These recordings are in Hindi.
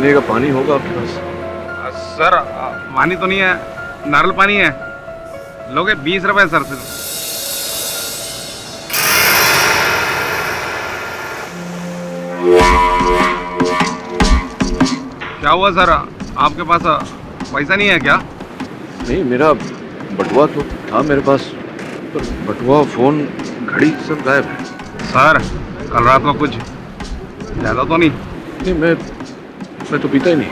पीने का पानी होगा आपके पास? सर पानी तो नहीं है, नारियल पानी है। लोगे 20 रुपए सर से। क्या हुआ सर, आपके पास पैसा नहीं है क्या? नहीं, मेरा बटुआ तो था मेरे पास, पर बटुआ, फोन, घड़ी सब गायब है। सर कल रात को कुछ ज़्यादा तो नहीं? नहीं, मैं तो पीता ही नहीं।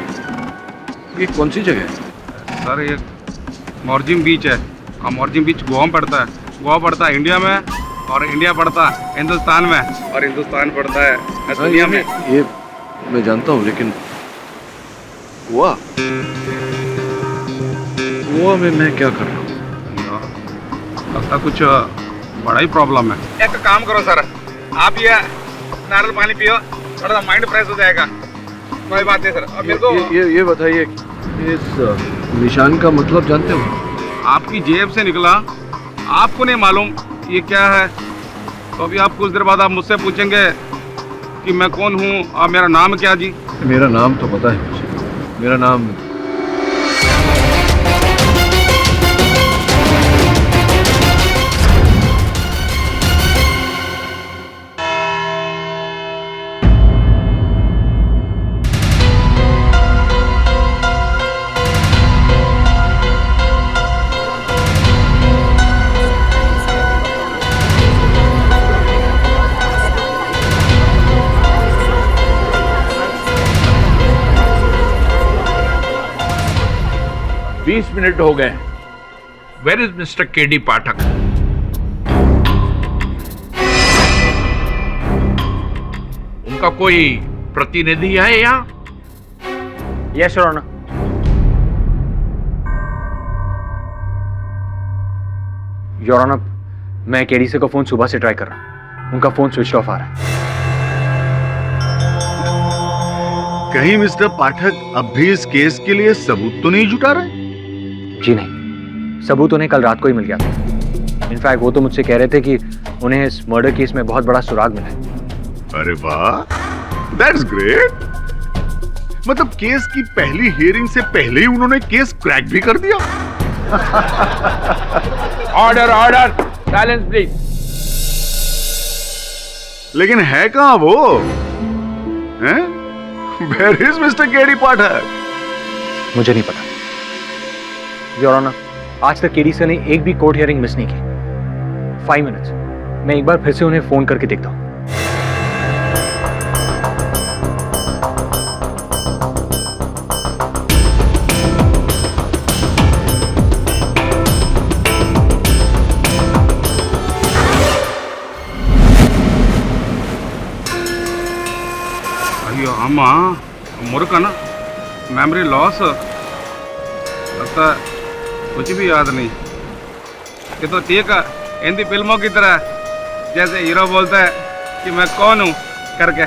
ये कौन सी जगह है? सर ये मोरजिम बीच है। और मोरजिम बीच गोवा में पड़ता है। गोवा पड़ता है इंडिया में, और इंडिया पड़ता है हिंदुस्तान में, और हिंदुस्तान पड़ता है दुनिया में। ये मैं जानता हूँ, लेकिन गोवा में मैं क्या कर रहा हूँ? लगता कुछ बड़ा ही प्रॉब्लम है। एक काम करो सर, आप ये नारियल पानी पियो, थोड़ा सा माइंड फ्रेश हो जाएगा। कोई बात नहीं सर। अब मेरे को ये बताइए, इस निशान का मतलब जानते हो? आपकी जेब से निकला, आपको नहीं मालूम ये क्या है। तो अभी आप कुछ देर बाद आप मुझसे पूछेंगे कि मैं कौन हूँ और मेरा नाम क्या जी। मेरा नाम तो पता है मुझे। मेरा नाम मिनट हो गए। Where is mister KD Pathak? उनका कोई प्रतिनिधि है यहाँ? Yes your honour. Your honour, मैं केडीसी का फोन सुबह से ट्राई कर रहा हूं। उनका फोन स्विच ऑफ आ रहा है। कहीं मिस्टर पाठक अब भी इस केस के लिए सबूत तो नहीं जुटा रहे? जी नहीं, सबूत उन्हें कल रात को ही मिल गया था। इनफैक्ट वो तो मुझसे कह रहे थे कि उन्हें इस मर्डर केस में बहुत बड़ा सुराग मिला है। अरे वाह, दैट्स ग्रेट। मतलब केस की पहली हियरिंग से पहले ही उन्होंने केस क्रैक भी कर दिया। Order order, silence please. लेकिन है कहां वो? हैं? Where is Mr. केडी पाठक? मुझे नहीं पता योर ऑनर। आज तक केडीसी ने एक भी कोर्ट हियरिंग मिस नहीं की। 5 मिनट्स, मैं एक बार फिर से उन्हें फोन करके देखता हूं। अयो अम्मा मुर्का ना, मेमोरी लॉस, लगता है कुछ भी याद नहीं। ये तो ठीक है, हिंदी फिल्मों की तरह, जैसे हीरो बोलता है कि मैं कौन हूँ करके।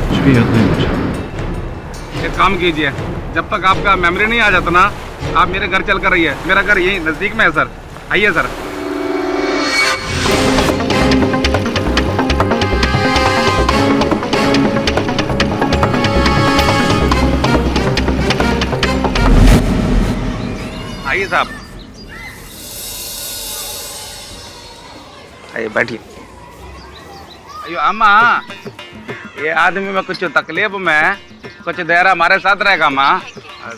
कुछ भी याद नहीं मुझे। एक काम कीजिए, जब तक आपका मेमोरी नहीं आ जाता ना, आप मेरे घर चल कर रहिए। मेरा घर यही नज़दीक में है सर, आइए सर। आइए साहब, आइए बैठिए। अयो अम्मा, ये आदमी में कुछ तकलीफ में कुछ देर हमारे साथ रहेगा माँ।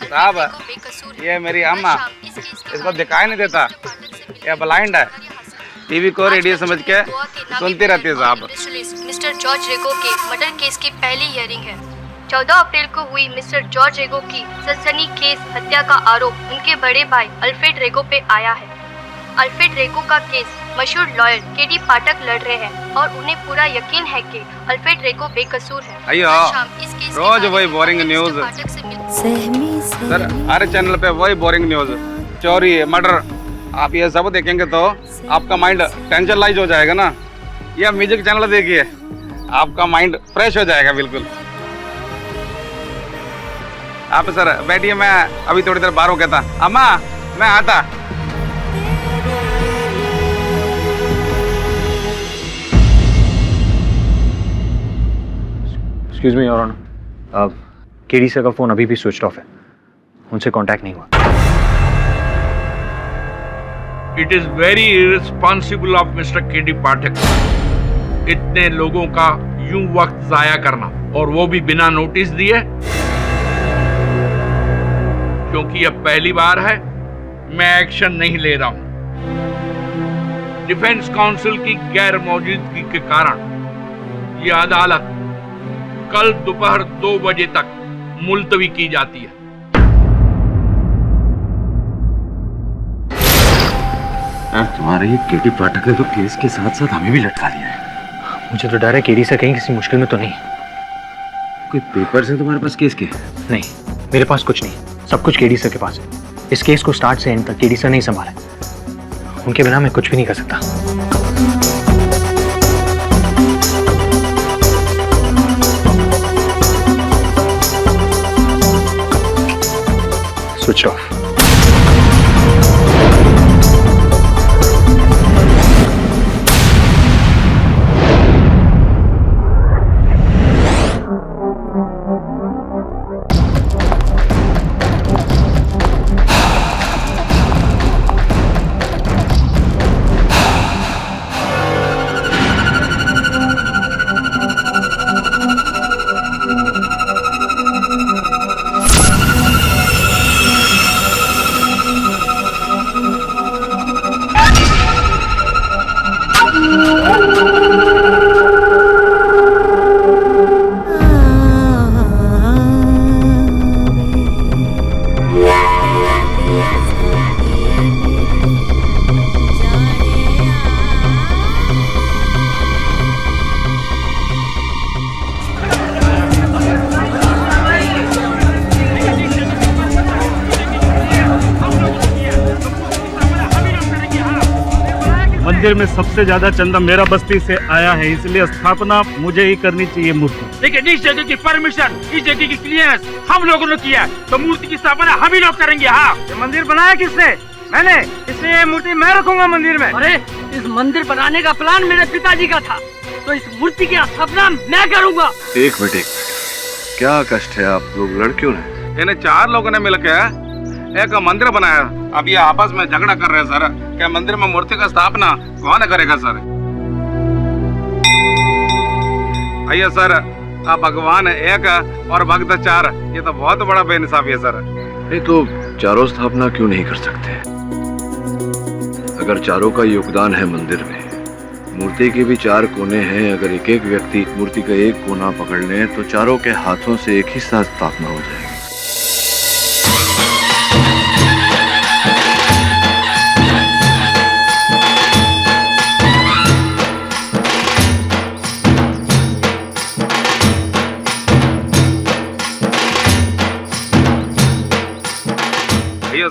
साहब ये मेरी अम्मा, इसको दिखाई नहीं देता, ये ब्लाइंड है। टीवी को रेडियो समझ के सुनती रहती है साहब। मिस्टर जॉर्ज रेगो के मर्डर केस की पहली हियरिंग है। 14 अप्रैल को हुई मिस्टर जॉर्ज रेगो की सनसनीखेज हत्या का आरोप उनके बड़े भाई अल्फ्रेड रेगो पे आया है। अल्फ्रेड रेगो का केस मशहूर लॉयर केडी पाठक लड़ रहे हैं और उन्हें पूरा यकीन है कि अल्फ्रेड रेगो बेकसूर है। अयो रोज वही बोरिंग न्यूज सर, हर चैनल पे वही बोरिंग न्यूज, चोरी, मर्डर। आप ये सब देखेंगे तो आपका माइंड टेंशन लाइज हो जाएगा ना। ये म्यूजिक चैनल देखिए, आपका माइंड फ्रेश हो जाएगा बिल्कुल। आप सर बैठिए, मैं अभी थोड़ी देर बाहर हो गया था। अम्मा मैं आता। Excuse me your honour, KD sir का फ़ोन अभी भी स्विच ऑफ है, उनसे कांटेक्ट नहीं हुआ। It is very irresponsible of mister KD Pathak इतने लोगों का यूं वक्त जाया करना, और वो भी बिना नोटिस दिए, क्योंकि अब पहली बार है मैं एक्शन नहीं ले रहा हूं। डिफेंस काउंसिल की गैर मौजूदगी के कारण यह अदालत कल दोपहर 2 बजे तक मुलतवी की जाती है। तुम्हारे ये केडी पाठक ने तो केस के साथ साथ हमें भी लटका लिया है। मुझे तो डर है केडी सर कहीं किसी मुश्किल में तो नहीं। कोई पेपर्स है तुम्हारे पास केस के? नहीं, मेरे पास कुछ नहीं, सब कुछ केडी सर के पास है। इस केस को स्टार्ट से एंड तक केडी सर नहीं संभाला, उनके बिना मैं कुछ भी नहीं कर सकता। Switch off. मंदिर में सबसे ज्यादा चंदा मेरा बस्ती से आया है, इसलिए स्थापना मुझे ही करनी चाहिए मूर्ति। लेकिन इस जगह की परमिशन, इस जगह की क्लियरेंस हम लोगों ने किया, तो मूर्ति की स्थापना हम ही लोग करेंगे। हाँ, ये मंदिर बनाया किसने? मैंने, इसलिए ये मूर्ति मैं रखूंगा मंदिर में। अरे इस मंदिर बनाने का प्लान मेरे पिताजी का था, तो इस मूर्ति की स्थापना मैं करूंगा। एक मिनट, क्या कष्ट है आप लोग लड़कियों ने? इन्हें 4 लोगों ने मिलकर एक मंदिर बनाया। अब ये आपस में झगड़ा कर रहे हैं सर, क्या मंदिर में मूर्ति का स्थापना कौन करेगा सर? भैया सर, आप भगवान एक और भक्त 4, ये तो बहुत बड़ा बेइंसाफी है सर। नहीं तो चारों स्थापना क्यों नहीं कर सकते? अगर चारों का योगदान है मंदिर में, मूर्ति के भी 4 कोने हैं, अगर एक एक व्यक्ति मूर्ति का एक कोना पकड़ ले तो चारों के हाथों से एक ही साथ स्थापना हो जाएगी।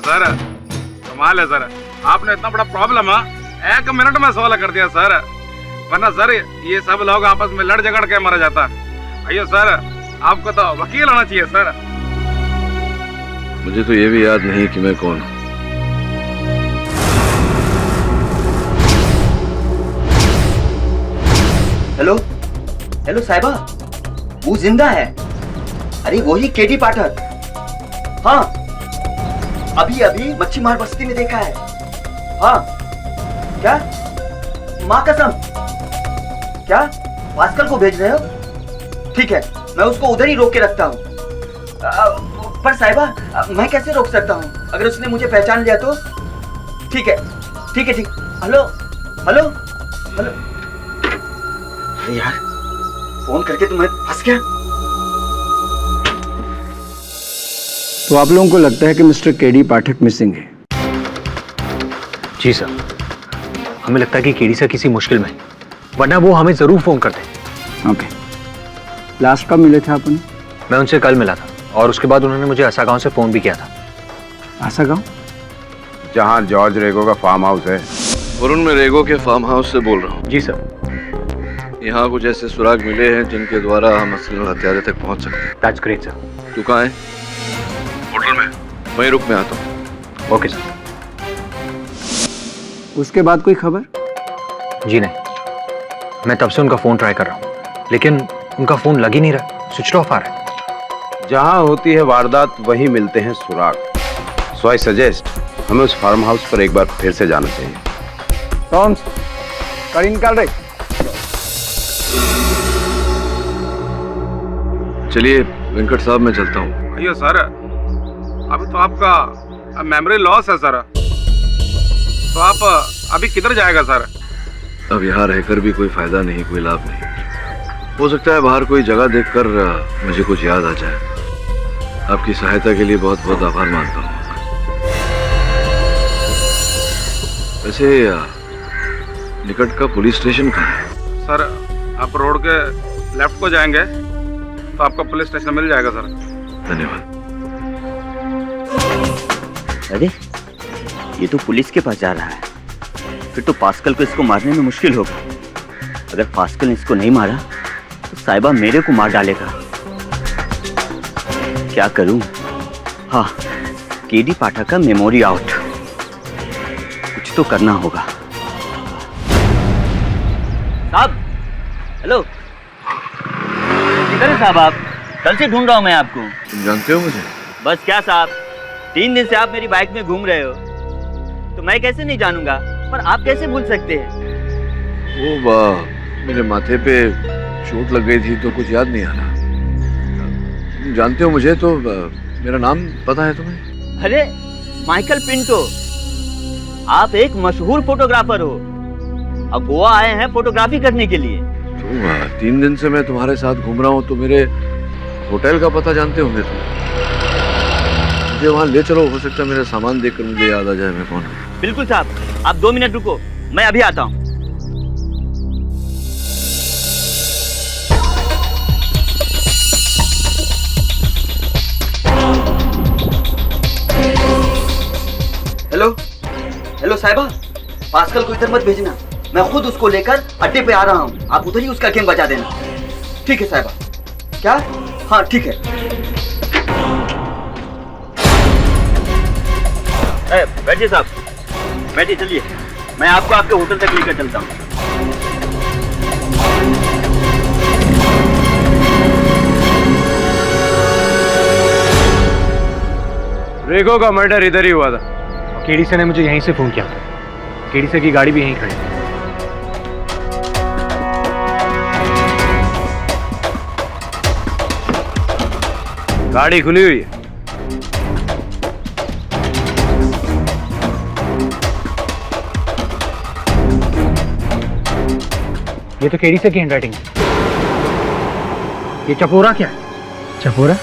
सर कमाल है सर, आपने इतना बड़ा प्रॉब्लम 1 मिनट में सॉल्व कर दिया सर, वरना सर ये सब लोग आपस में लड़ झगड़ के मर जाता। अयो सर, आपको तो वकील होना चाहिए सर। मुझे तो ये भी याद नहीं कि मैं कौन हूँ। हेलो हेलो साहिबा, वो जिंदा है? अरे वही केडी पाठक। हाँ, अभी अभी मच्छी मार बस्ती में देखा है। हाँ, क्या? माँ कसम, क्या भास्कर को भेज रहे हो? ठीक है, मैं उसको उधर ही रोक के रखता हूँ। पर साहिबा, मैं कैसे रोक सकता हूँ? अगर उसने मुझे पहचान लिया तो? ठीक है, ठीक है, ठीक। हेलो हेलो हेलो, अरे यार, फोन करके तुम्हें फंस गया। तो आप लोगों को लगता है कि मिस्टर केडी पाठक मिसिंग है? जी सर, हमें लगता है कि केडी सर किसी मुश्किल में, वरना वो हमें जरूर फोन करते। ओके, लास्ट कब मिले थे अपन? मैं उनसे कल मिला था, और उसके बाद उन्होंने मुझे आसा गांव से फोन भी किया था। आसा गांव? जहाँ जॉर्ज रेगो का फार्म हाउस है। वरुण, मैं रेगो के फार्म हाउस से बोल रहा हूँ। जी सर। यहाँ कुछ ऐसे सुराग मिले हैं जिनके द्वारा हम असली हत्यारे तक पहुँच सकते हैं। That's great sir. तू कहाँ है? होटल में। वहीं रुक, मैं आता हूँ। Okay sir. उसके बाद कोई खबर? जी नहीं, मैं तब से उनका फोन ट्राई कर रहा हूँ, लेकिन उनका फोन लग ही नहीं रहा। स्विच ऑफ आ रहा है। जहाँ होती है वारदात वहीं मिलते हैं सुराग। सो आई सजेस्ट हमें उस फार्म हाउस पर एक बार फिर से जाना चाहिए। टॉम्स, गाड़ी निकाल रहे। चलिए वेंकट साहब, मैं चलता हूँ। अयो सर, अभी तो आपका मेमोरी लॉस है सर, तो आप अभी किधर जाएगा सर? अब यहाँ रहकर भी कोई फायदा नहीं, कोई लाभ नहीं। हो सकता है बाहर कोई जगह देखकर मुझे कुछ याद आ जाए। आपकी सहायता के लिए बहुत बहुत आभार मानता हूँ। वैसे निकट का पुलिस स्टेशन कहाँ है? सर आप रोड के लेफ्ट को जाएंगे तो आपका पुलिस स्टेशन मिल जाएगा सर। धन्यवाद। अरे ये तो पुलिस के पास जा रहा है, फिर तो पास्कल को इसको मारने में मुश्किल होगा। अगर पास्कल ने इसको नहीं मारा तो साहिबा मेरे को मार डालेगा। क्या करूं? हाँ, केडी पाठक का मेमोरी आउट, कुछ तो करना होगा। साहब, हेलो, किधर है साहब आप? कल से ढूंढ रहा हूं मैं आपको। तुम जानते हो मुझे? बस क्या साहब, 3 दिन से आप मेरी बाइक में घूम रहे हो, तो मैं कैसे नहीं जानूंगा, पर आप कैसे भूल सकते हैं? वो मेरे माथे पे चोट लग गई थी तो कुछ याद नहीं आ रहा। तुम जानते हो मुझे तो मेरा नाम पता है तुम्हें? अरे माइकल पिंटो, आप एक मशहूर फोटोग्राफर हो, अब गोवा आए हैं फोटोग्राफी करने के लिए। तो 3 दिन से मैं तुम्हारे साथ घूम रहा हूँ तो मेरे होटल का पता जानते होंगे तुम। मुझे वहाँ ले चलो, हो सकता है मेरा सामान देखकर मुझे याद आ जाए मैं कौन हूँ। बिल्कुल साहब, आप 2 मिनट रुको, मैं अभी आता हूँ। हेलो हेलो साहिबा, पास्कल को इधर मत भेजना, मैं खुद उसको लेकर अड्डे पे आ रहा हूँ, आप उधर ही उसका गेम बजा देना। ठीक है साहिबा। क्या? हाँ ठीक है। बैठिए साहब, बैठिए, चलिए मैं आपको आपके होटल तक लेकर चलता हूँ। रेगो का मर्डर इधर ही हुआ था। केडी से ने मुझे यहीं से फोन किया था। केडी से की गाड़ी भी यहीं खड़ी है। गाड़ी खुली हुई है। ये तो केडी से की हैंडराइटिंग है। ये चपोरा क्या है? चपोरा?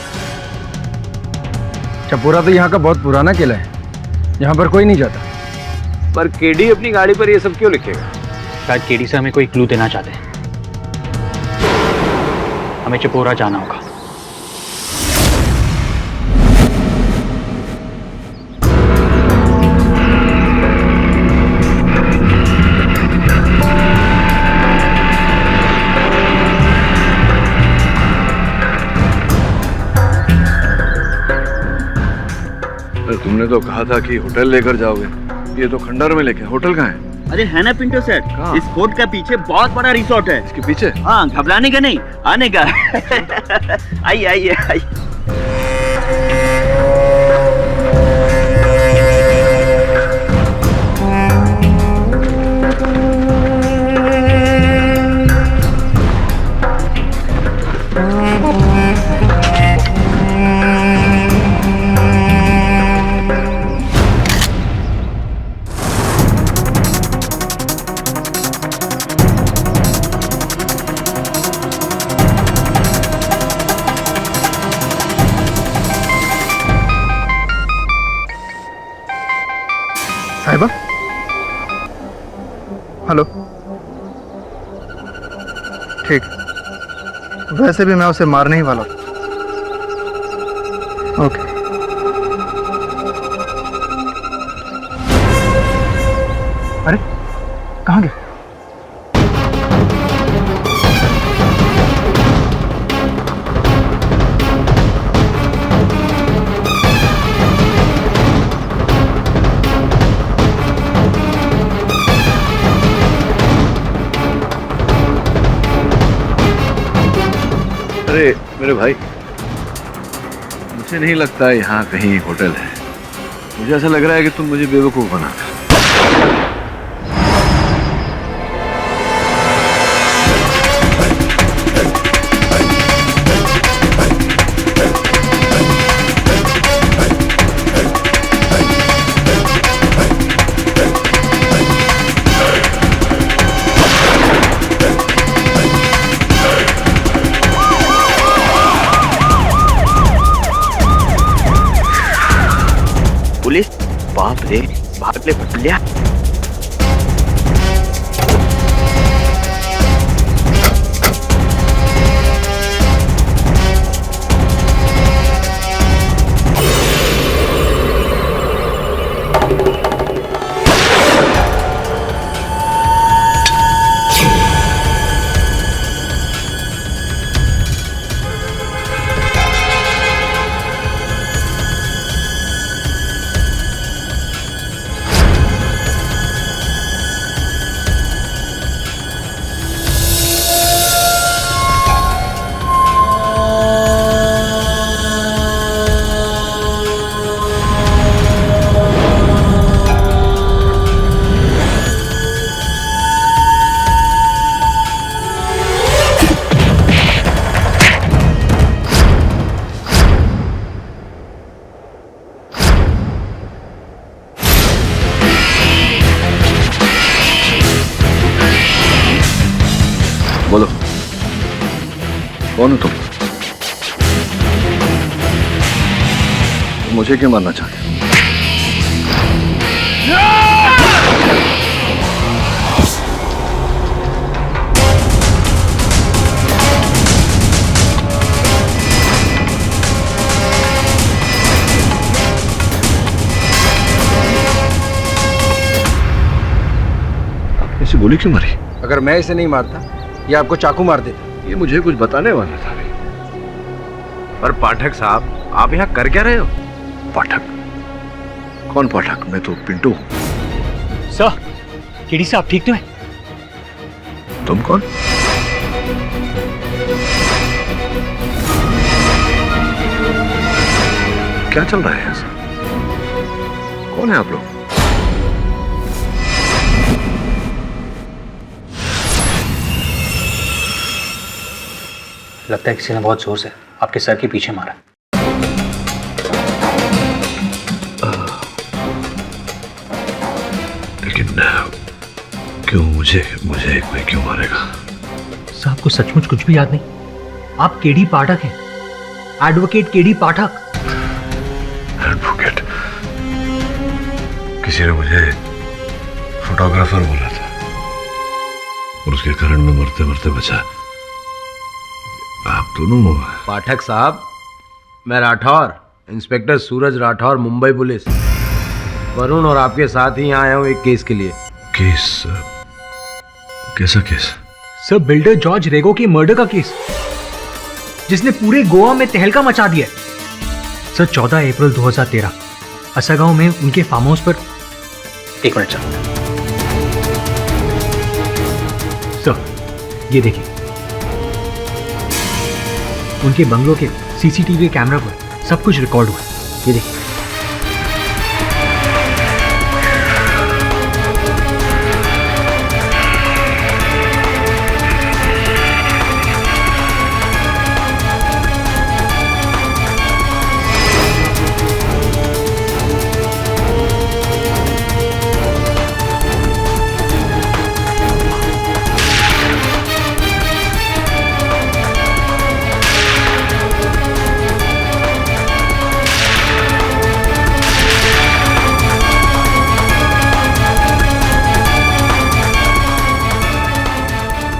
चपोरा तो यहाँ का बहुत पुराना किला है, यहाँ पर कोई नहीं जाता। पर केडी अपनी गाड़ी पर ये सब क्यों लिखेगा? शायद केडी से हमें कोई क्लू देना चाहते हैं। हमें चपोरा जाना होगा। तुमने तो कहा था कि होटल लेकर जाओगे, ये तो खंडर में लेके। होटल कहाँ है? अरे है ना पिंटो सेठ, इस फोर्ट का पीछे बहुत बड़ा रिसोर्ट है। इसके पीछे? हाँ, घबराने का नहीं, आने का। आइए आइए आइए। साहिबा, हेलो। ठीक, वैसे भी मैं उसे मारने ही वाला हूँ। ओके। अरे कहाँ गए? अरे मेरे भाई, मुझे नहीं लगता यहाँ कहीं एक होटल है। मुझे ऐसा लग रहा है कि तुम मुझे बेवकूफ बना रहे हो। पुलिस, बाप रे, भाग ले भटलिया। बोलो, कौन हो तुम? मुझे क्यों मारना चाहते हो? ऐसी गोली क्यों मारी? अगर मैं इसे नहीं मारता, ये आपको चाकू मार देता। ये मुझे कुछ बताने वाला था। पर पाठक साहब, आप यहाँ कर क्या रहे हो? पाठक? कौन पाठक? मैं तो पिंटू हूँ। सर, केडी साहब ठीक तो है? तुम कौन? क्या चल रहा है ऐसा? कौन है आप लोग? लगता है किसी ने बहुत जोर से आपके सर के पीछे मारा। लेकिन क्यों मुझे कोई क्यों मारेगा? साहब को सचमुच कुछ भी याद नहीं? आप केडी पाठक हैं, एडवोकेट केडी पाठक। एडवोकेट? किसी ने मुझे फोटोग्राफर बोला था और उसके कारण मैं मरते मरते बचा। आप दोनों? पाठक साहब, मैं राठौर, इंस्पेक्टर सूरज राठौर, मुंबई पुलिस। वरुण और आपके साथ ही यहाँ आया हूँ एक केस के लिए। केस? कैसा केस? सर, बिल्डर जॉर्ज रेगो के मर्डर का केस, जिसने पूरे गोवा में तहलका मचा दिया। सर, 14 अप्रैल 2013 असगांव में उनके फार्म हाउस पर। एक मिनट सर, ये देखिए, उनके बंगलों के सीसीटीवी कैमरा पर सब कुछ रिकॉर्ड हुआ। ये देखिए।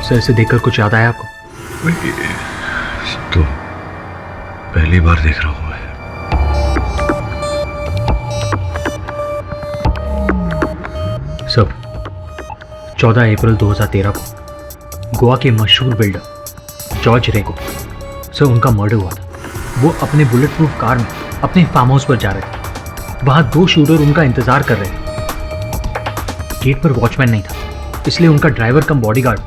सर, इसे देखकर कुछ याद आया आपको? तो पहली बार देख रहा हूं मैं। सर, 14 अप्रैल 2013 को गोवा के मशहूर बिल्डर जॉर्ज रेगो, सर, उनका मर्डर हुआ था। वो अपने बुलेट प्रूफ कार में अपने फार्म हाउस पर जा रहे थे। वहां 2 शूटर उनका इंतजार कर रहे थे। गेट पर वॉचमैन नहीं था, इसलिए उनका ड्राइवर कम बॉडीगार्ड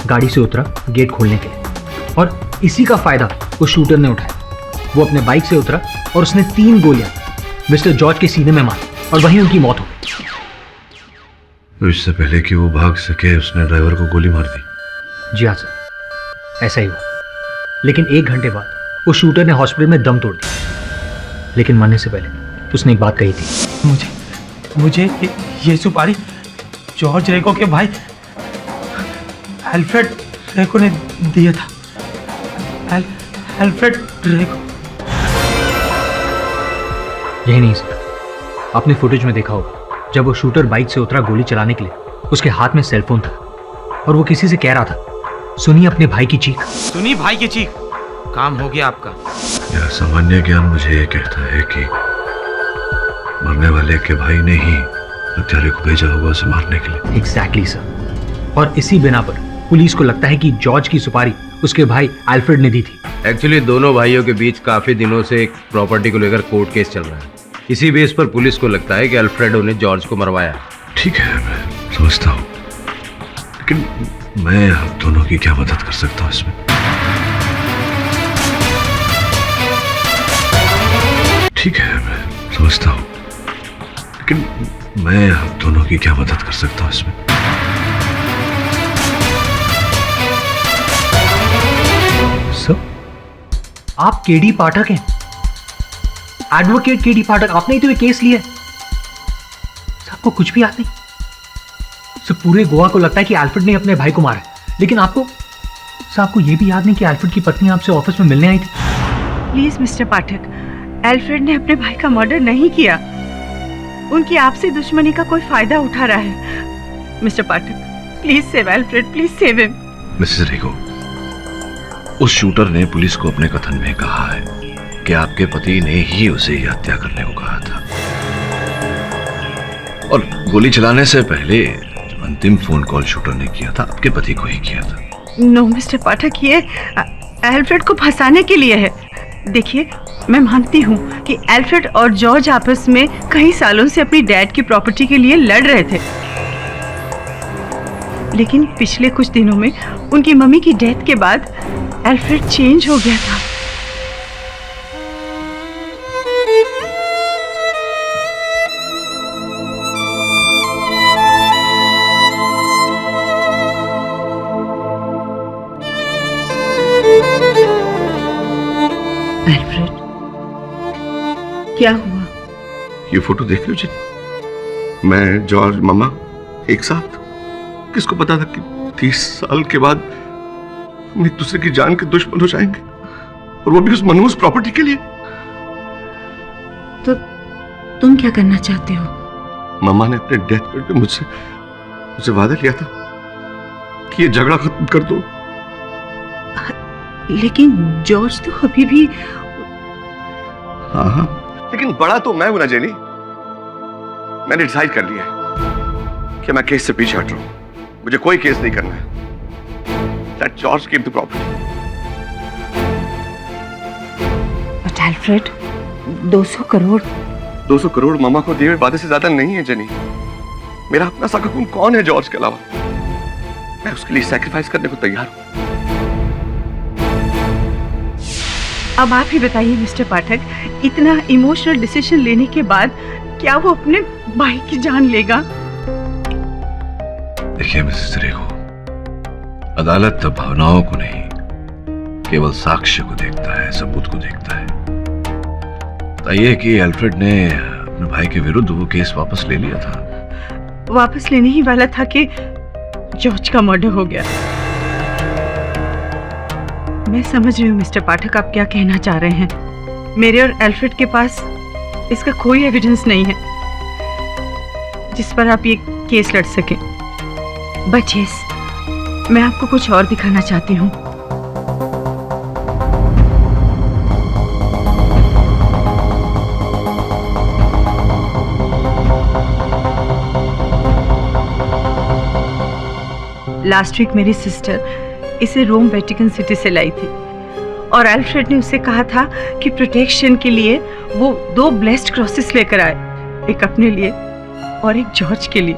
गाड़ी से उतरा गेट खोलने के लिए, और इसी का फायदा उस शूटर ने उठाया। वो अपने बाइक से उतरा और उसने 3 गोलियां मिस्टर जॉर्ज के सीने में मारी और वहीं उनकी मौत हो गई। तो इससे पहले कि वो भाग सके उसने ड्राइवर को गोली मार दी। जी हाँ सर, ऐसा ही हुआ। लेकिन 1 घंटे बाद वो शूटर ने हॉस्पिटल में दम तोड़ दिया। लेकिन मरने से पहले उसने एक बात कही थी। मुझे ये सुपारी जॉर्ज रेगो के भाई अल्फ्रेड रेगो ने दिया था। अल्फ्रेड रेगो। यही नहीं सर, आपने फुटेज में देखा होगा जब वो शूटर बाइक से उतरा गोली चलाने के लिए, उसके हाथ में सेलफोन था और वो किसी से कह रहा था, सुनिए अपने भाई की चीख। सुनिए भाई की चीख। काम हो गया आपका। यह सामान्य ज्ञान मुझे ये कहता है कि मरने वाले के भाई ने ही हत्यारे को भेजा होगा उसे मारने के लिए। Exactly sir. और इसी बिना पर पुलिस को लगता है कि जॉर्ज की सुपारी उसके भाई अल्फ्रेड ने दी थी। एक्चुअली दोनों भाइयों के बीच काफी दिनों से एक प्रॉपर्टी को लेकर कोर्ट केस चल रहा है। इसी बेस पर पुलिस को लगता है कि अल्फ्रेडो ने जॉर्ज को मरवाया। ठीक है, मैं समझता हूँ, लेकिन मैं आप दोनों की क्या मदद कर सकता हूँ इसमें? ठीक है, मैं समझता हूँ, लेकिन मैं आप दोनों की क्या मदद कर सकता हूँ इसमें? सर, आप केडी पाठक हैं, एडवोकेट केडी पाठक। आपने ही तो ये केस लिया है। आपको कुछ भी याद नहीं? सर, पूरे गोवा को लगता है कि अल्फ्रेड ने अपने भाई को मारा, लेकिन आपको ये भी याद नहीं कि अल्फ्रेड की पत्नी आपसे ऑफिस में मिलने आई थी। प्लीज मिस्टर पाठक, अल्फ्रेड ने अपने भाई का मर्डर नहीं किया। उनकी आपसी दुश्मनी का कोई फायदा उठा रहा है। Mister Pathak, please save Alfred, please save him. Mrs Rego, उस शूटर ने पुलिस को अपने कथन में कहा है कि आपके पति ने ही उसे ये हत्या करने को कहा था, और गोली चलाने से पहले जो अंतिम फोन कॉल शूटर ने किया था आपके पति को ही किया था। नो मिस्टर पाठक, ये अल्फ्रेड को फंसाने के लिए है। देखिए, मैं मानती हूँ कि अल्फ्रेड और जॉर्ज आपस में कई सालों से अपनी डैड की प्रॉपर्टी के लिए लड़ रहे थे, लेकिन पिछले कुछ दिनों में उनकी मम्मी की डेथ के बाद अल्फ्रेड चेंज हो गया था। अल्फ्रेड, क्या हुआ? ये फोटो देख रहे हो जी? मैं, जॉर्ज, मम्मा एक साथ। किसको पता था कि 30 साल के बाद हम एक दूसरे की जान के दुश्मन हो जाएंगे, और वो भी उस मनहूस प्रॉपर्टी के लिए। तो तुम क्या करना चाहते हो? मम्मा ने अपने डेथ बेड पे मुझसे वादा किया था कि ये झगड़ा खत्म कर दो। लेकिन जॉर्ज तो अभी भी। हाँ, लेकिन बड़ा तो मैं हूं ना जेनी। मैंने डिसाइड कर लिया है कि मैं केस से पीछे हट रहा हूं। मुझे कोई केस नहीं करना है। Let George keep the property. But Alfred, 200 crore. 200 crore मामा को दिए हुए वादे से ज्यादा नहीं है जेनी। मेरा अपना सगा खून कौन है जॉर्ज के अलावा? मैं उसके लिए सैक्रिफाइस करने को तैयार हूं। अब आप ही बताइए मिस्टर पाठक, इतना इमोशनल डिसीजन लेने के बाद क्या वो अपने भाई की जान लेगा? देखिए मिसेस रेगो, अदालत भावनाओं को नहीं, केवल साक्ष्य को देखता है, सबूत को देखता है। बताइए कि अल्फ्रेड ने अपने भाई के विरुद्ध वो केस वापस ले लिया था। वापस लेने ही वाला था कि जॉर्ज का मर्डर हो गया। मैं समझ रही हूँ मिस्टर पाठक, आप क्या कहना चाह रहे हैं। मेरे और अल्फ्रेड के पास इसका कोई एविडेंस नहीं है जिस पर आप ये केस लड़ सकें। बट यस, मैं आपको कुछ और दिखाना चाहती हूँ। लास्ट वीक मेरी सिस्टर इसे रोम वेटिकन सिटी से लाई थी, और अल्फ्रेड ने उससे कहा था कि प्रोटेक्शन के लिए वो 2 ब्लेस्ड क्रॉसेस लेकर आए, एक अपने लिए और एक जॉर्ज के लिए।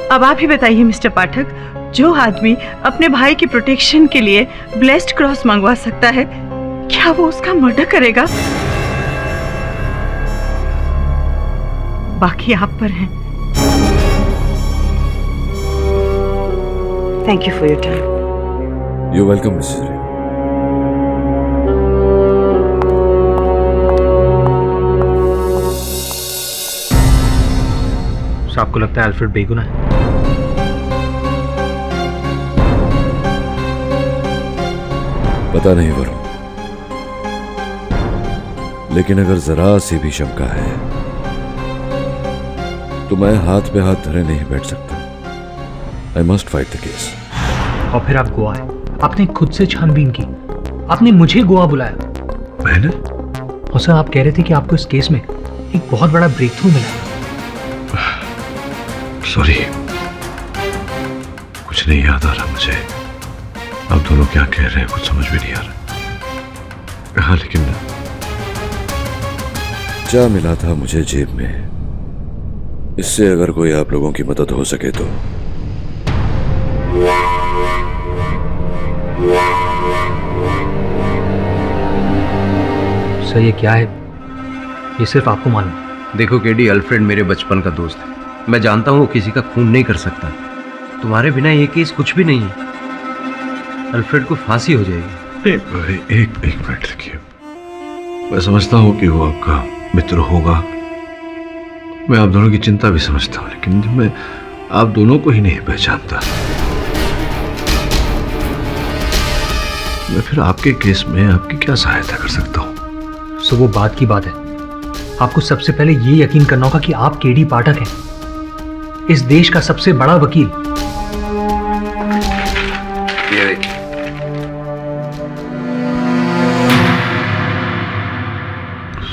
अब आप ही बताइए मिस्टर पाठक, जो आदमी अपने भाई की प्रोटेक्शन के लिए ब्लेस्ड क्रॉस मंगवा सकता है, क्या वो उसका मर्डर करेगा? बाकी आप पर है। Thank you for your time. You welcome Mrs रे। आपको लगता है अल्फ्रेड बेगुनाह है? पता नहीं वरुण, लेकिन अगर जरा सी भी शंका है तो मैं हाथ पे हाथ धरे नहीं बैठ सकता। I must fight the case. और फिर आप गोवा आए, आपने खुद से छानबीन की, आपने मुझे गोवा बुलाया। मैंने? और सर आप कह रहे थे कि आपको इस केस में एक बहुत बड़ा ब्रेक थ्रू मिला। सॉरी, कुछ नहीं याद आ रहा मुझे। आप दोनों क्या कह रहे हैं कुछ समझ भी नहीं आ रहा। हाँ, लेकिन क्या मिला था मुझे जेब में, इससे अगर कोई आप लोगों की मदद हो सके तो। सर ये क्या है, ये सिर्फ आपको मालूम। देखो केडी, अल्फ्रेड मेरे बचपन का दोस्त है। मैं जानता हूँ वो किसी का खून नहीं कर सकता। तुम्हारे बिना ये केस कुछ भी नहीं है। अल्फ्रेड को फांसी हो जाएगी। एक मिनट देखिए, मैं समझता हूँ कि वो आपका मित्र होगा, मैं आप दोनों की चिंता भी समझता हूँ, लेकिन मैं आप दोनों को ही नहीं पहचानता। मैं फिर आपके केस में आपकी क्या सहायता कर सकता हूँ? सो वो बात की बात है, आपको सबसे पहले ये यकीन करना होगा कि आप केडी पाठक हैं, इस देश का सबसे बड़ा वकील।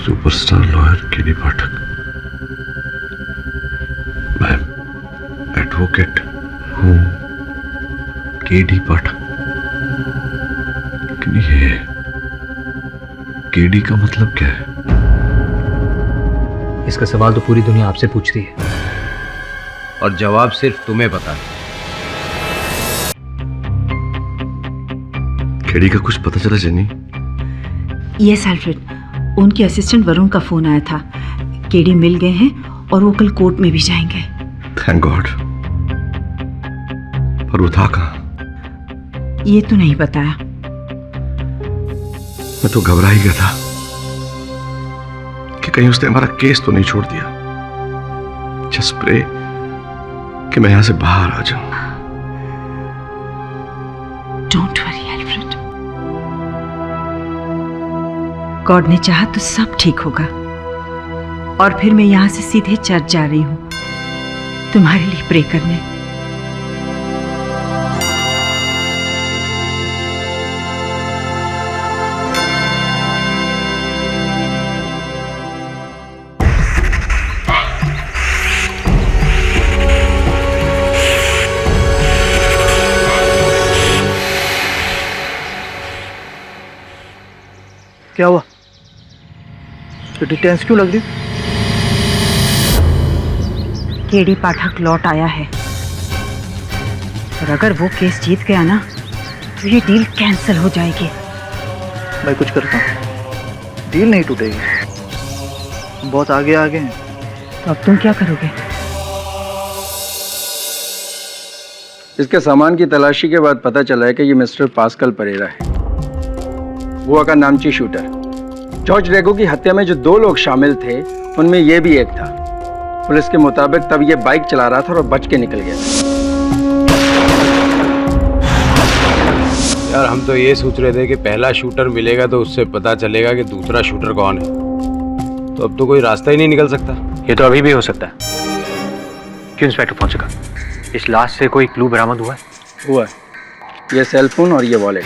सुपरस्टार लॉयर केडी पाठक। मैं एडवोकेट हूँ केडी पाठक। लेकिन ये केडी का मतलब क्या है? इसका सवाल तो पूरी दुनिया आपसे पूछती है और जवाब सिर्फ तुम्हें पता है। केडी का कुछ पता चला जेनी? यस अल्फ्रेड, उनके असिस्टेंट वरुण का फोन आया था। केडी मिल गए हैं और वो कल कोर्ट में भी जाएंगे। Thank God. पर वो था कहाँ? ये तो नहीं बताया। मैं तो घबरा ही गया था कि कहीं उसने हमारा केस तो नहीं छोड़ दिया। जस्ट प्रे कि मैं यहां से बाहर आ जाऊं। डोंट वरी अल्फ्रेड, गॉड ने चाहा तो सब ठीक होगा। और फिर मैं यहां से सीधे चर्च जा रही हूं तुम्हारे लिए प्रे करने। क्या हुआ? तो टेंस क्यों लग रही? केडी पाठक लौट आया है और अगर वो केस जीत गया ना तो ये डील कैंसिल हो जाएगी। मैं कुछ करता हूँ, डील नहीं टूटेगी। बहुत आगे आ गए हैं। तो अब तुम क्या करोगे? इसके सामान की तलाशी के बाद पता चला है कि ये मिस्टर पास्कल परेरा है, गोवा का नामची शूटर। जॉर्ज रेगो की हत्या में जो 2 लोग शामिल थे उनमें ये भी एक था। पुलिस के मुताबिक तब ये बाइक चला रहा था और बच के निकल गया। यार हम तो ये सोच रहे थे कि पहला शूटर मिलेगा तो उससे पता चलेगा कि दूसरा शूटर कौन है। तो अब तो कोई रास्ता ही नहीं निकल सकता। ये तो अभी भी हो सकता है। क्यों इंस्पेक्टर पहुंच चुका? इस लाश से कोई क्लू बरामद हुआ है? हुआ, ये सेलफोन और ये वॉलेट।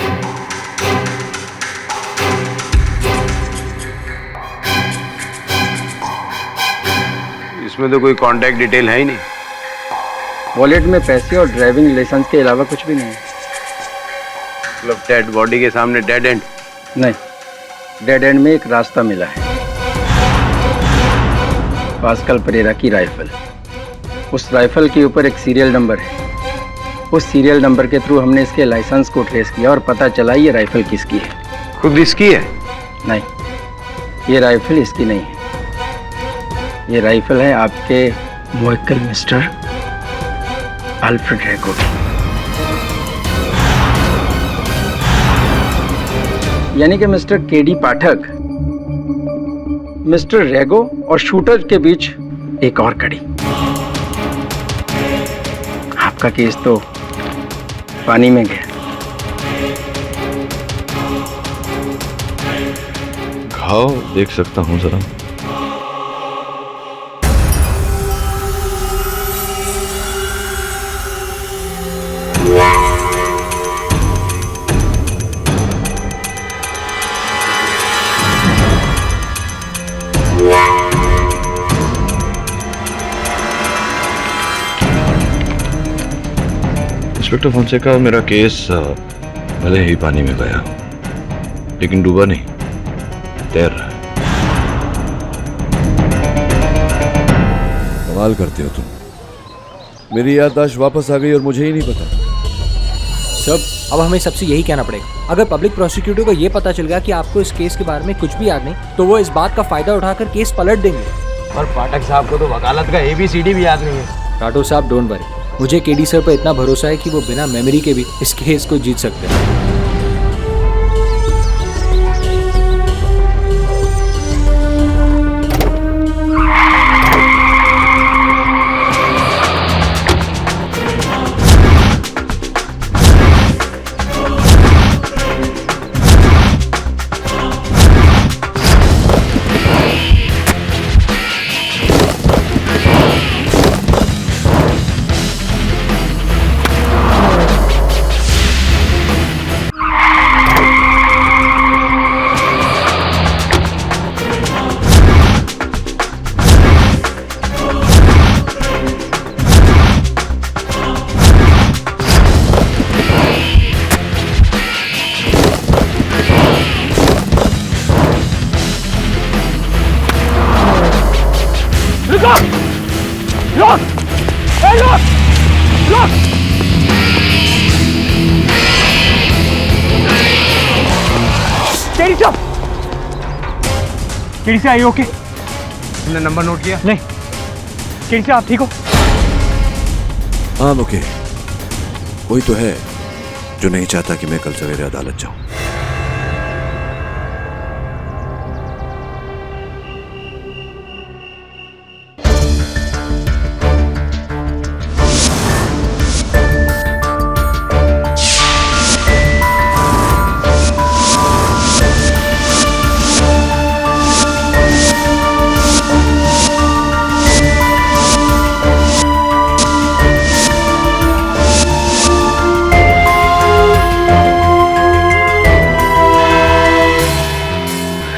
इसमें तो कोई कांटेक्ट डिटेल है ही नहीं। वॉलेट में पैसे और ड्राइविंग लाइसेंस के अलावा कुछ भी नहीं है। मतलब डेड बॉडी के सामने डेड एंड? नहीं, डेड एंड में एक रास्ता मिला है। पास्कल परेरा की राइफल। उस राइफल के ऊपर एक सीरियल नंबर है उस सीरियल नंबर के थ्रू हमने इसके लाइसेंस को ट्रेस किया और पता चला ये राइफल किसकी है। खुद इसकी है? नहीं, ये राइफल इसकी नहीं है। ये राइफल है आपके मुवक्किल मिस्टर अल्फ्रेड रेगो की। यानी कि मिस्टर केडी पाठक, मिस्टर रेगो और शूटर के बीच एक और कड़ी। आपका केस तो पानी में गया। घाव देख सकता हूं जरा? इंस्पेक्टर फोंसेका, मेरा केस भले ही पानी में गया लेकिन डूबा नहीं, तैर रहा है। कमाल करते हो तुम। मेरी याददाश्त वापस आ गई और मुझे ही नहीं पता। सब अब हमें सबसे यही कहना पड़ेगा, अगर पब्लिक प्रोसिक्यूटर को ये पता चल गया कि आपको इस केस के बारे में कुछ भी याद नहीं, तो वो इस बात का फायदा उठाकर केस पलट देंगे। और पाठक साहब को तो वकालत का ABCD भी याद नहीं है। राठौर साहब, डोंट वरी, मुझे केडी सर पर इतना भरोसा है कि वो बिना मेमोरी के भी इस केस को जीत सकते हैं। केडी से आई ओके? तुमने नंबर नोट किया? नहीं। केडी से आप ठीक हो? हाँ ओके। कोई तो है जो नहीं चाहता कि मैं कल सवेरे अदालत जाऊं।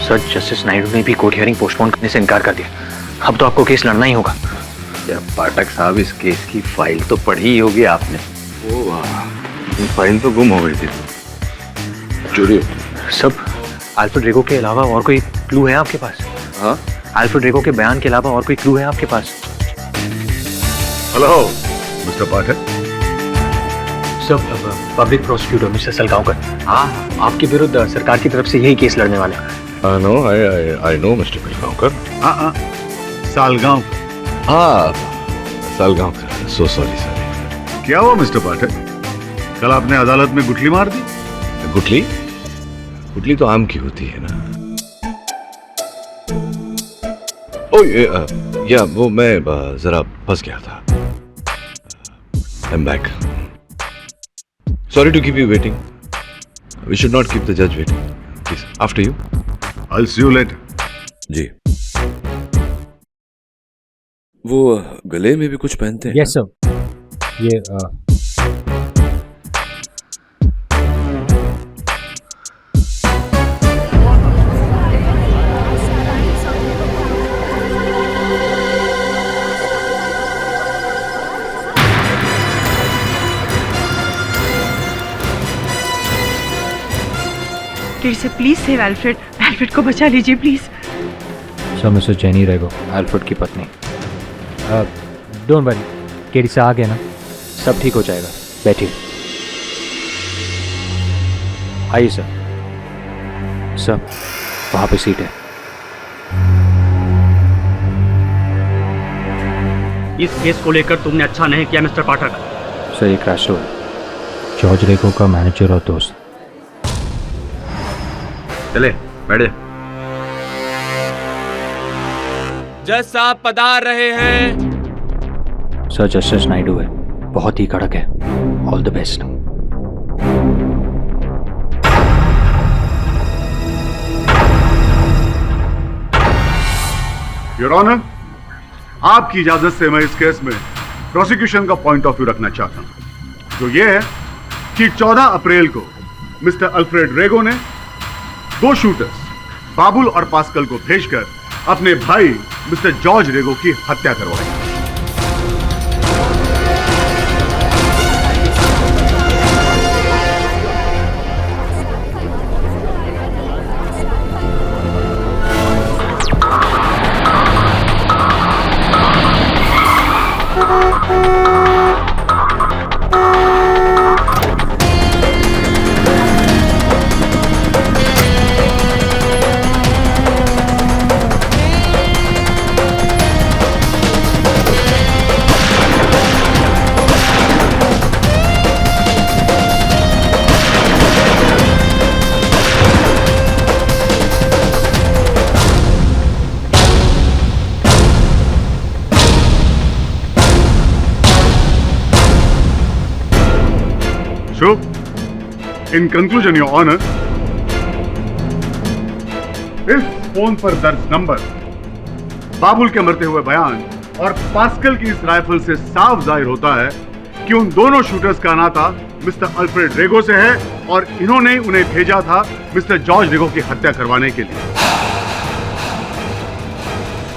सर, जस्टिस नायडू ने भी कोर्ट हियरिंग पोस्टपोन करने से इनकार कर दिया। अब तो आपको केस लड़ना ही होगा। क्या पाठक साहब, इस केस की फाइल तो पढ़ी ही होगी आपने। ओ वाह, फाइल तो गुम हो गई थी, चोरी हो। सब अल्फ्रेड रेगो के अलावा और कोई क्लू है आपके पास? हाँ, अल्फ्रेड रेगो के बयान के अलावा और कोई क्लू है आपके पास? हेलो मिस्टर पाठक। सब पब्लिक प्रोसिक्यूटर मिस्टर सलगांवकर, हाँ, आपके विरुद्ध सरकार की तरफ से यही केस लड़ने वाले हैं। I know mister Pilgaonkar. हाँ, सालगांव। हाँ, सालगांवकर। So sorry. क्या हुआ मिस्टर पाठक? कल आपने अदालत में गुठली मार दी। गुठली? गुठली तो आम की होती है ना। ओ या वो मैं जरा फंस गया था। I'm back. Sorry to keep you waiting. We should not keep the judge waiting. Please, after you. I'll see you later. जी। वो गले में भी कुछ पहनते हैं? Yes sir. ये केडी से प्लीज सेव अल्फ्रेड। अल्फ्रेड को बचा लीजिए please. Sir, mister jenny Rego, Alfred की पत्नी। डोंट वरी, केडी से आ गया ना, सब ठीक हो जाएगा। बैठिए। आइए सर। सर वहाँ पे सीट है। इस केस को लेकर तुमने अच्छा नहीं किया मिस्टर पाठक। सर ये क्रैश है जॉर्ज रेगो का मैनेजर और दोस्त। चले बैठे। जज साहब पधार रहे हैं। सर जस्टिस नायडू है, बहुत ही कड़क है। All the best. Your honour, आपकी इजाजत से मैं इस केस में प्रोसिक्यूशन का पॉइंट ऑफ व्यू रखना चाहता हूं, जो ये है कि 14 अप्रैल को मिस्टर अल्फ्रेड रेगो ने 2 शूटर्स बाबुल और पास्कल को भेजकर अपने भाई मिस्टर जॉर्ज रेगो की हत्या करवाई। So, in conclusion, Your Honor, इस फोन पर दर्ज नंबर, बाबुल के मरते हुए बयान और पास्कल की इस राइफल से साफ जाहिर होता है कि उन दोनों शूटर्स का नाता मिस्टर अल्फ्रेड रेगो से है और इन्होंने उन्हें भेजा था मिस्टर जॉर्ज रेगो की हत्या करवाने के लिए।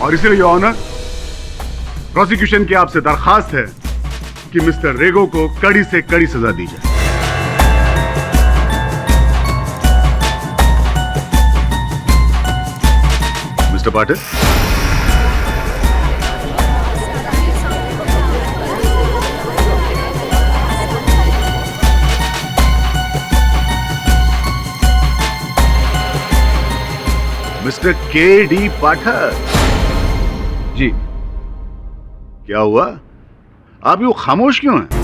और इसलिए योर ऑनर, प्रोसिक्यूशन की आपसे दरखास्त है कि मिस्टर रेगो को कड़ी से कड़ी सजा दी जाए। Mister Patil, mister KD. Pathak ji. क्या हुआ? आप यूं खामोश क्यों हैं?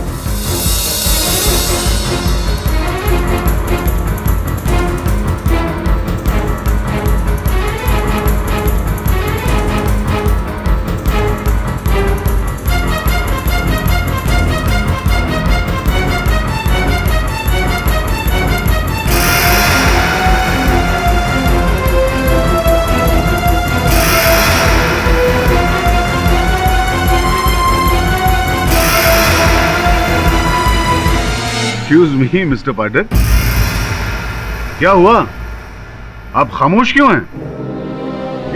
Excuse me, मिस्टर पाठक, क्या हुआ? आप खामोश क्यों हैं?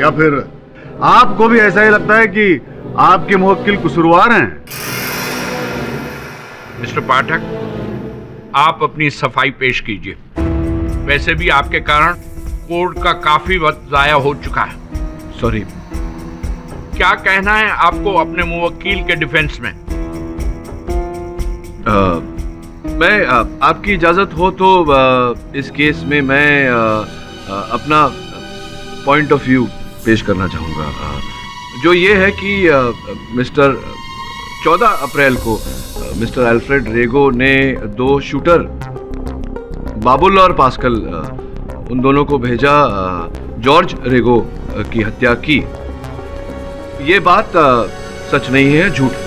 या फिर आपको भी ऐसा ही लगता है कि आपके मुवक्किल कसूरवार हैं? मिस्टर पाठक, आप अपनी सफाई पेश कीजिए। वैसे भी आपके कारण कोर्ट का काफी वक्त जाया हो चुका है। सॉरी। क्या कहना है आपको अपने मुवक्किल के डिफेंस में? मैं आपकी इजाज़त हो तो इस केस में मैं अपना पॉइंट ऑफ व्यू पेश करना चाहूँगा, जो ये है कि मिस्टर 14 अप्रैल को मिस्टर अल्फ्रेड रेगो ने 2 शूटर बाबुल और पास्कल उन दोनों को भेजा जॉर्ज रेगो की हत्या की। ये बात सच नहीं है, झूठ।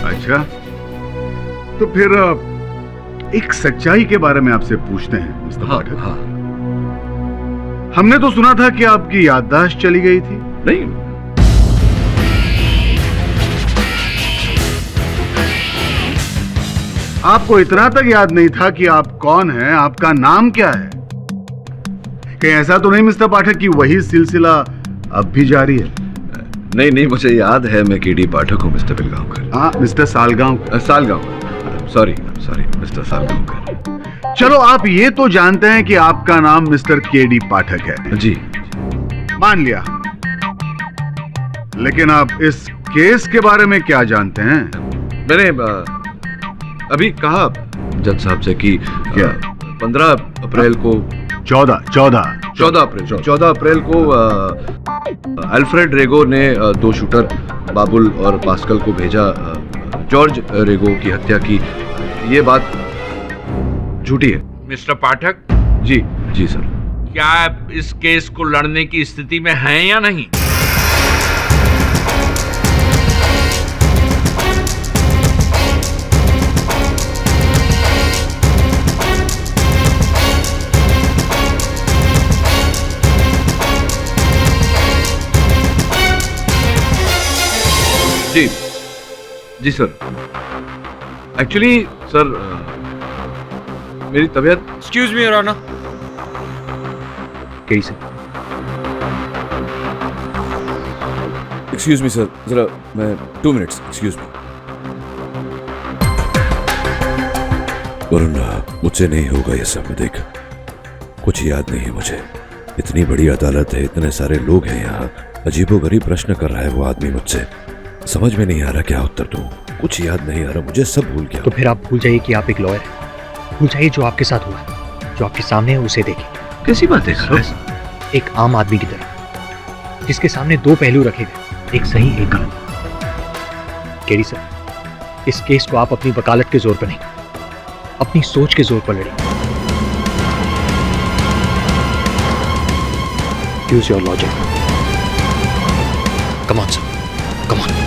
अच्छा, तो फिर एक सच्चाई के बारे में आपसे पूछते हैं मिस्टर पाठक। हाँ। हमने तो सुना था कि आपकी याददाश्त चली गई थी। नहीं, आपको इतना तक याद नहीं था कि आप कौन हैं, आपका नाम क्या है? कहीं ऐसा तो नहीं मिस्टर पाठक कि वही सिलसिला अब भी जारी है? नहीं, मुझे याद है, मैं के.डी. पाठक हूँ मिस्टर बिलगांवकर। हाँ, mister Salgaocar. Sorry mister Salgaocar. चलो, आप ये तो जानते हैं कि आपका नाम मिस्टर के.डी. पाठक है। जी। मान लिया लेकिन आप इस केस के बारे में क्या जानते हैं? मैंने अभी कहा जज साहब से कि क्या 15 अप्रैल को 14 अप्रैल को अल्फ्रेड रेगो ने दो शूटर बाबुल और पास्कल को भेजा जॉर्ज रेगो की हत्या की। ये बात झूठी है। मिस्टर पाठक, जी सर। क्या आप इस केस को लड़ने की स्थिति में हैं या नहीं? जी सर। एक्चुअली सर मेरी तबीयत। Excuse me your honour. कैसे? एक्सक्यूज मी सर, जरा मैं 2 मिनट्स। Excuse me. वरुण, मुझसे नहीं होगा ये सब। देख, कुछ याद नहीं है मुझे। इतनी बड़ी अदालत है, इतने सारे लोग हैं यहाँ। अजीबोगरीब प्रश्न कर रहा है वो आदमी मुझसे। समझ में नहीं आ रहा क्या उत्तर दूं। कुछ याद नहीं आ रहा मुझे, सब भूल गया। तो फिर आप भूल जाइए कि आप एक लॉयर हैं। भूल जाइए जो आपके साथ हुआ है, जो आपके सामने है उसे देखिए। कैसी बात है सर? एक आम आदमी की तरह, जिसके सामने 2 पहलू रखे गए, एक सही एक गलत। केडी सर, इस केस को आप अपनी वकालत के जोर पर नहीं, अपनी सोच के जोर पर लड़ें। Use your logic. Come on sir, come on.